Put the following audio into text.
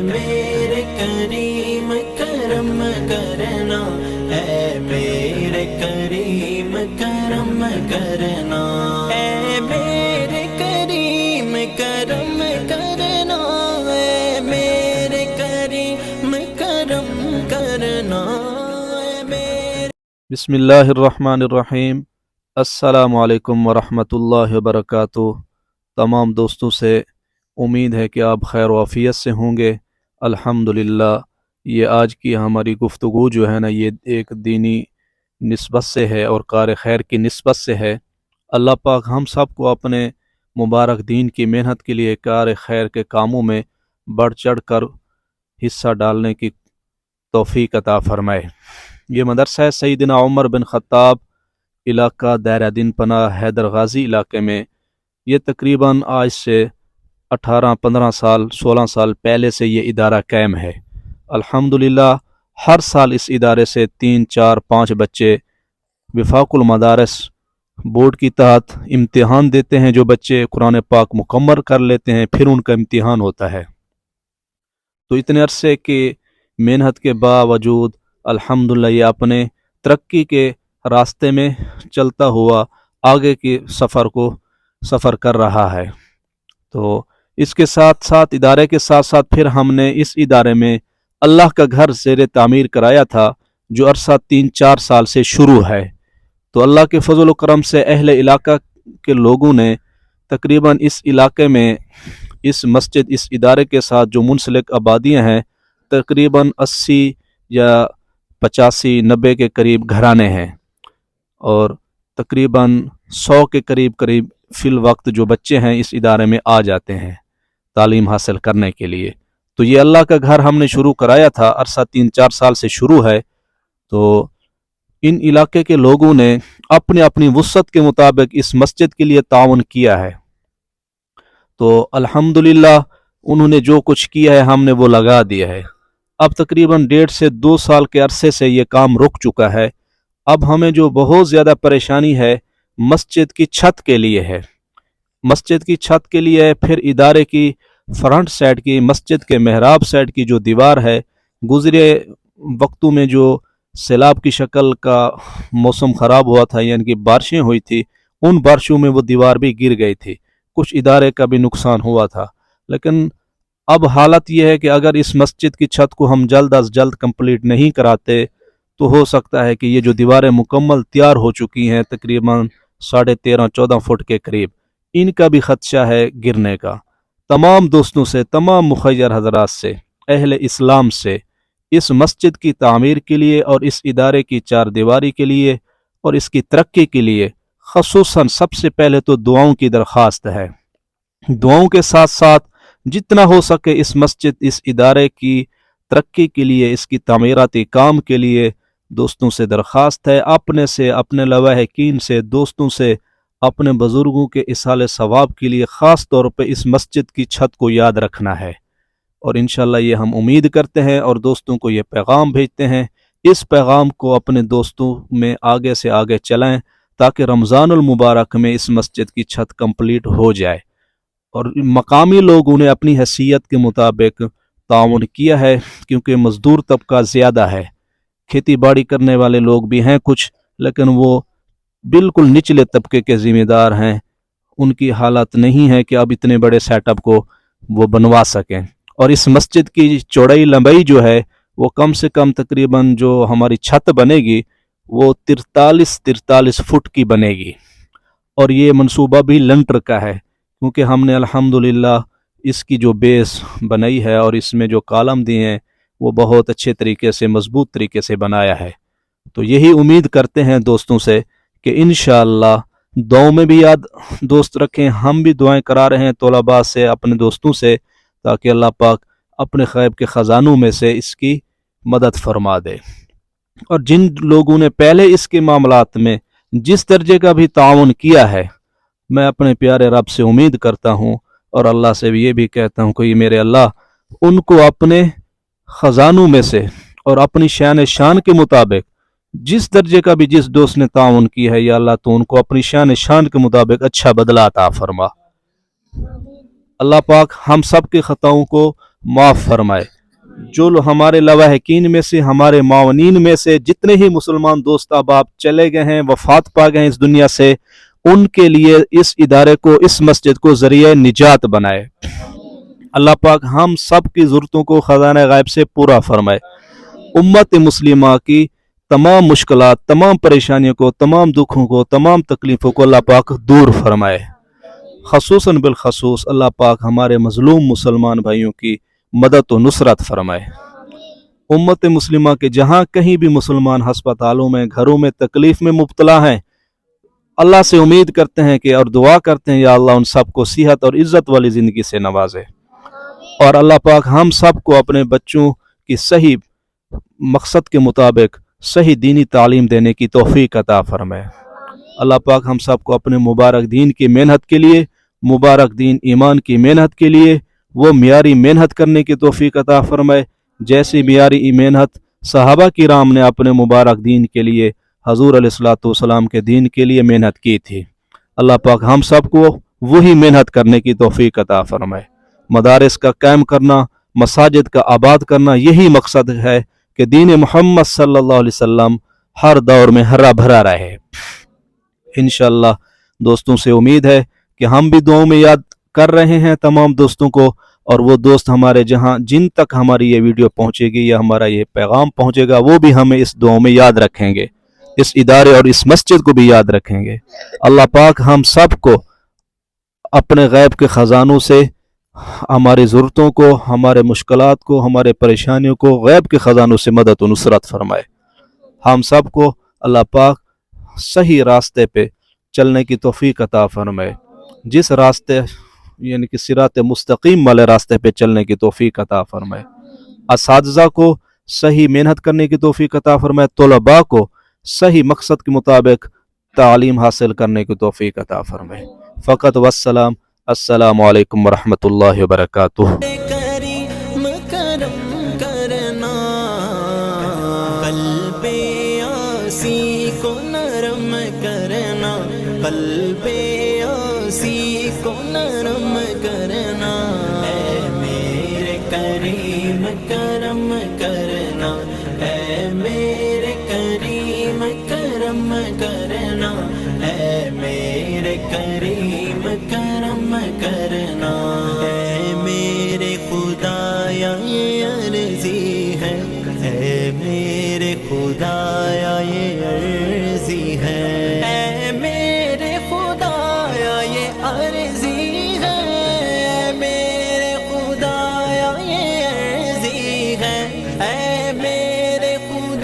میرے کریم کرم کرنا، اے میرے کریم کرم کرنا، اے میرے کریم کرم کرنا، اے میرے کریم کرم کرنا، اے میرے۔ بسم اللہ الرحمن الرحیم۔ السلام علیکم ورحمۃ اللہ وبرکاتہ۔ تمام دوستوں سے امید ہے کہ آپ خیر و عافیت سے ہوں گے۔ الحمدللہ یہ آج کی ہماری گفتگو جو ہے نا، یہ ایک دینی نسبت سے ہے اور کار خیر کی نسبت سے ہے۔ اللہ پاک ہم سب کو اپنے مبارک دین کی محنت کے لیے کار خیر کے کاموں میں بڑھ چڑھ کر حصہ ڈالنے کی توفیق عطا فرمائے۔ یہ مدرسہ ہے سیدنا عمر بن خطاب، علاقہ دائرہ دین پناہ حیدر غازی علاقے میں۔ یہ تقریباً آج سے 15 سال 16 سال پہلے سے یہ ادارہ قائم ہے۔ الحمدللہ ہر سال اس ادارے سے 3 4 5 بچے وفاق المدارس بورڈ کی تحت امتحان دیتے ہیں۔ جو بچے قرآن پاک مکمل کر لیتے ہیں پھر ان کا امتحان ہوتا ہے۔ تو اتنے عرصے کی محنت کے باوجود الحمدللہ یہ اپنے ترقی کے راستے میں چلتا ہوا آگے کے سفر کر رہا ہے۔ تو اس کے ساتھ ساتھ ادارے کے ساتھ ساتھ پھر ہم نے اس ادارے میں اللہ کا گھر زیر تعمیر کرایا تھا، جو عرصہ 3 4 سال سے شروع ہے۔ تو اللہ کے فضل و کرم سے اہل علاقہ کے لوگوں نے تقریباً اس علاقے میں اس مسجد اس ادارے کے ساتھ جو منسلک آبادیاں ہیں تقریباً 80 یا 85 90 کے قریب گھرانے ہیں، اور تقریباً 100 کے قریب فی الوقت جو بچے ہیں اس ادارے میں آ جاتے ہیں تعلیم حاصل کرنے کے لیے۔ تو یہ اللہ کا گھر ہم نے شروع کرایا تھا، عرصہ 3 4 سال سے شروع ہے۔ تو ان علاقے کے لوگوں نے اپنی اپنی وسعت کے مطابق اس مسجد کے لیے تعاون کیا ہے۔ تو الحمدللہ انہوں نے جو کچھ کیا ہے ہم نے وہ لگا دیا ہے۔ اب تقریباً 1.5 سے 2 سال کے عرصے سے یہ کام رک چکا ہے۔ اب ہمیں جو بہت زیادہ پریشانی ہے مسجد کی چھت کے لیے ہے۔ مسجد کی چھت کے لیے پھر ادارے کی فرنٹ سائڈ کی مسجد کے محراب سائڈ کی جو دیوار ہے، گزرے وقتوں میں جو سیلاب کی شکل کا موسم خراب ہوا تھا، یعنی کہ بارشیں ہوئی تھی، ان بارشوں میں وہ دیوار بھی گر گئی تھی، کچھ ادارے کا بھی نقصان ہوا تھا۔ لیکن اب حالت یہ ہے کہ اگر اس مسجد کی چھت کو ہم جلد از جلد کمپلیٹ نہیں کراتے تو ہو سکتا ہے کہ یہ جو دیواریں مکمل تیار ہو چکی ہیں تقریباً 13.5 14 فٹ کے قریب، ان کا بھی خدشہ ہے گرنے کا۔ تمام دوستوں سے، تمام مخیر حضرات سے، اہل اسلام سے اس مسجد کی تعمیر کے لیے اور اس ادارے کی 4 دیواری کے لیے اور اس کی ترقی کے لیے خصوصاً سب سے پہلے تو دعاؤں کی درخواست ہے۔ دعاؤں کے ساتھ ساتھ جتنا ہو سکے اس مسجد اس ادارے کی ترقی کے لیے، اس کی تعمیراتی کام کے لیے دوستوں سے درخواست ہے، اپنے سے، اپنے لواحقین سے، دوستوں سے، اپنے بزرگوں کے اصال ثواب کے لیے خاص طور پہ اس مسجد کی چھت کو یاد رکھنا ہے۔ اور انشاءاللہ یہ ہم امید کرتے ہیں اور دوستوں کو یہ پیغام بھیجتے ہیں۔ اس پیغام کو اپنے دوستوں میں آگے سے آگے چلائیں تاکہ رمضان المبارک میں اس مسجد کی چھت کمپلیٹ ہو جائے۔ اور مقامی لوگوں نے اپنی حیثیت کے مطابق تعاون کیا ہے، کیونکہ مزدور طبقہ زیادہ ہے، کھیتی باڑی کرنے والے لوگ بھی ہیں کچھ، لیکن وہ بالکل نچلے طبقے کے ذمہ دار ہیں، ان کی حالت نہیں ہے کہ اب اتنے بڑے سیٹ اپ کو وہ بنوا سکیں۔ اور اس مسجد کی چوڑائی لمبائی جو ہے وہ کم سے کم تقریباً جو ہماری چھت بنے گی وہ 43 فٹ کی بنے گی، اور یہ منصوبہ بھی لنٹر کا ہے، کیونکہ ہم نے الحمدللہ اس کی جو بیس بنائی ہے اور اس میں جو کالم دیے ہیں وہ بہت اچھے طریقے سے مضبوط طریقے سے بنایا ہے۔ تو یہی امید کرتے ہیں دوستوں سے کہ انشاءاللہ دعاؤں میں بھی یاد دوست رکھیں، ہم بھی دعائیں کرا رہے ہیں طلباء سے، اپنے دوستوں سے، تاکہ اللہ پاک اپنے غیب کے خزانوں میں سے اس کی مدد فرما دے۔ اور جن لوگوں نے پہلے اس کے معاملات میں جس درجے کا بھی تعاون کیا ہے، میں اپنے پیارے رب سے امید کرتا ہوں اور اللہ سے بھی یہ بھی کہتا ہوں کہ یہ میرے اللہ ان کو اپنے خزانوں میں سے اور اپنی شان کے مطابق جس درجے کا بھی جس دوست نے تعاون کی ہے، یا اللہ تو ان کو اپنی شان کے مطابق اچھا بدلہ عطا فرما۔ اللہ پاک ہم سب کے خطاؤں کو معاف فرمائے۔ جو ہمارے لواحقین میں سے، ہمارے معاونین میں سے جتنے ہی مسلمان دوست احباب چلے گئے ہیں، وفات پا گئے ہیں اس دنیا سے، ان کے لیے اس ادارے کو، اس مسجد کو ذریعہ نجات بنائے۔ اللہ پاک ہم سب کی ضرورتوں کو خزانہ غیب سے پورا فرمائے۔ امت مسلمہ کی تمام مشکلات، تمام پریشانیوں کو، تمام دکھوں کو، تمام تکلیفوں کو اللہ پاک دور فرمائے۔ خصوصاً بالخصوص اللہ پاک ہمارے مظلوم مسلمان بھائیوں کی مدد و نصرت فرمائے۔ امت مسلمہ کے جہاں کہیں بھی مسلمان ہسپتالوں میں، گھروں میں تکلیف میں مبتلا ہیں، اللہ سے امید کرتے ہیں کہ اور دعا کرتے ہیں یا اللہ ان سب کو صحت اور عزت والی زندگی سے نوازے، اور اللہ پاک ہم سب کو اپنے بچوں کی صحیح مقصد کے مطابق صحیح دینی تعلیم دینے کی توفیق عطا فرمائے۔ اللہ پاک ہم سب کو اپنے مبارک دین کی محنت کے لیے، مبارک دین ایمان کی محنت کے لیے وہ معیاری محنت کرنے کی توفیق عطا فرمائے جیسی معیاری محنت صحابہ کرام نے اپنے مبارک دین کے لیے، حضور علیہ الصلوۃ والسلام کے دین کے لیے محنت کی تھی۔ اللہ پاک ہم سب کو وہی محنت کرنے کی توفیق عطا فرمائے۔ مدارس کا قائم کرنا، مساجد کا آباد کرنا، یہی مقصد ہے کہ دین محمد صلی اللہ علیہ وسلم ہر دور میں ہرا بھرا رہے۔ انشاءاللہ دوستوں سے امید ہے کہ ہم بھی دعاؤں میں یاد کر رہے ہیں تمام دوستوں کو، اور وہ دوست ہمارے جن تک ہماری یہ ویڈیو پہنچے گی یا ہمارا یہ پیغام پہنچے گا، وہ بھی ہمیں اس دعاؤں میں یاد رکھیں گے، اس ادارے اور اس مسجد کو بھی یاد رکھیں گے۔ اللہ پاک ہم سب کو اپنے غیب کے خزانوں سے ہماری ضرورتوں کو، ہمارے مشکلات کو، ہمارے پریشانیوں کو غیب کے خزانوں سے مدد و نصرت فرمائے۔ ہم سب کو اللہ پاک صحیح راستے پہ چلنے کی توفیق عطا فرمائے، جس راستے یعنی کہ صراط مستقیم والے راستے پہ چلنے کی توفیق عطا فرمائے۔ اساتذہ کو صحیح محنت کرنے کی توفیق عطا فرمائے، طلباء کو صحیح مقصد کے مطابق تعلیم حاصل کرنے کی توفیق عطا فرمائے۔ فقط والسلام، السلام علیکم ورحمۃ اللہ وبرکاتہ۔ کریم کرم کرنا، قلب آسی کو نرم کرنا، قلب آسی کو نرم کرنا، اے میرے کریم کرم کرنا، اے میرے کریم کرم کرنا، اے میرے کریم کرم کرنا، اے میرے خدایا